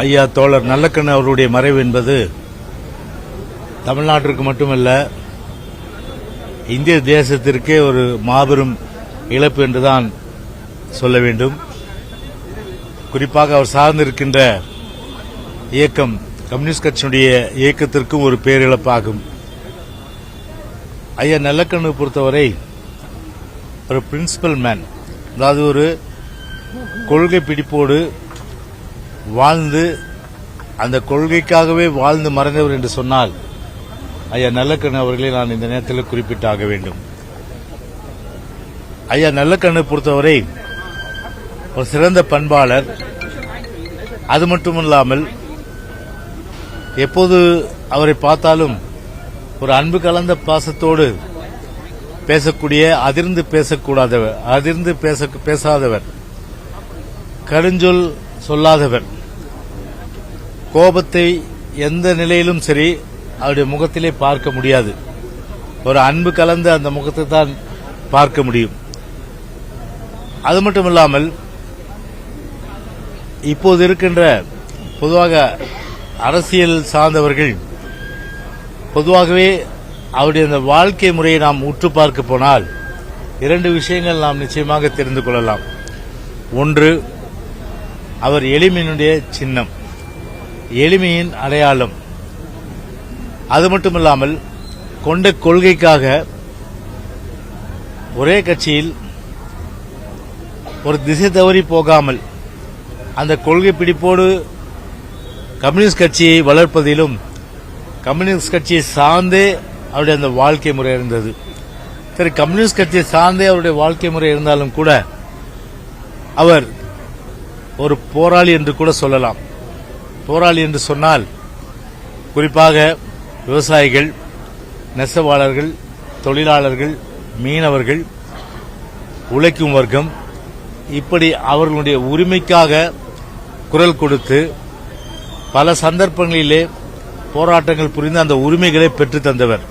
ஐயா தோழர் நல்லக்கண்ணு அவருடைய மறைவு என்பது தமிழ்நாட்டிற்கு மட்டுமல்ல, இந்திய தேசத்திற்கே ஒரு மாபெரும் இழப்பு என்றுதான் சொல்ல வேண்டும். குறிப்பாக அவர் சார்ந்திருக்கின்ற இயக்கம் கம்யூனிஸ்ட் கட்சியினுடைய இயக்கத்திற்கும் ஒரு பேரிழப்பாகும். ஐயா நல்லக்கண்ணு பொறுத்தவரை ஒரு பிரின்சிபல் மேன், அதாவது ஒரு கொள்கை பிடிப்போடு வாழ்ந்து அந்த கொள்கைக்காகவே வாழ்ந்து மறைந்தவர் என்று சொன்னால் ஐயா நல்லக்கண்ணு அவர்களை நான் இந்த நேரத்தில் குறிப்பிட்டாக வேண்டும். ஐயா நல்லக்கண்ணு பொறுத்தவரை ஒரு சிறந்த பண்பாளர். அது மட்டுமல்லாமல் எப்போது அவரை பார்த்தாலும் ஒரு அன்பு கலந்த பாசத்தோடு பேசக்கூடிய, அதிர்ந்து பேசாதவர், கடுஞ்சொல் சொல்லாதவர், கோபத்தை எந்த நிலையிலும் சரி அவருடைய முகத்திலே பார்க்க முடியாது. ஒரு அன்பு கலந்த அந்த முகத்தை தான் பார்க்க முடியும். அது மட்டுமில்லாமல் இப்போது இருக்கின்ற பொதுவாக அரசியல் சார்ந்தவர்கள் பொதுவாகவே அவருடைய அந்த வாழ்க்கை முறையை நாம் உற்று பார்க்க போனால் இரண்டு விஷயங்கள் நாம் நிச்சயமாக தெரிந்து கொள்ளலாம். ஒன்று, அவர் எளிமையினுடைய சின்னம், எளிமையின் அடையாளம். அது மட்டுமில்லாமல் கொண்ட கொள்கைக்காக ஒரே கட்சியில் ஒரு திசை தவறி போகாமல் அந்த கொள்கை பிடிப்போடு கம்யூனிஸ்ட் கட்சியை வளர்ப்பதிலும் கம்யூனிஸ்ட் கட்சியை சார்ந்தே அவருடைய அந்த வாழ்க்கை முறை இருந்தது. சரி, கம்யூனிஸ்ட் கட்சியை சார்ந்தே அவருடைய வாழ்க்கை முறை இருந்தாலும் கூட அவர் ஒரு போராளி என்று கூட சொல்லலாம். போராளி என்று சொன்னால் குறிப்பாக விவசாயிகள், நெசவாளர்கள், தொழிலாளர்கள், மீனவர்கள், உழைக்கும் வர்க்கம், இப்படி அவர்களுடைய உரிமைக்காக குரல் கொடுத்து பல சந்தர்ப்பங்களிலே போராட்டங்கள் புரிந்து அந்த உரிமைகளை பெற்றுத் தந்தவர்.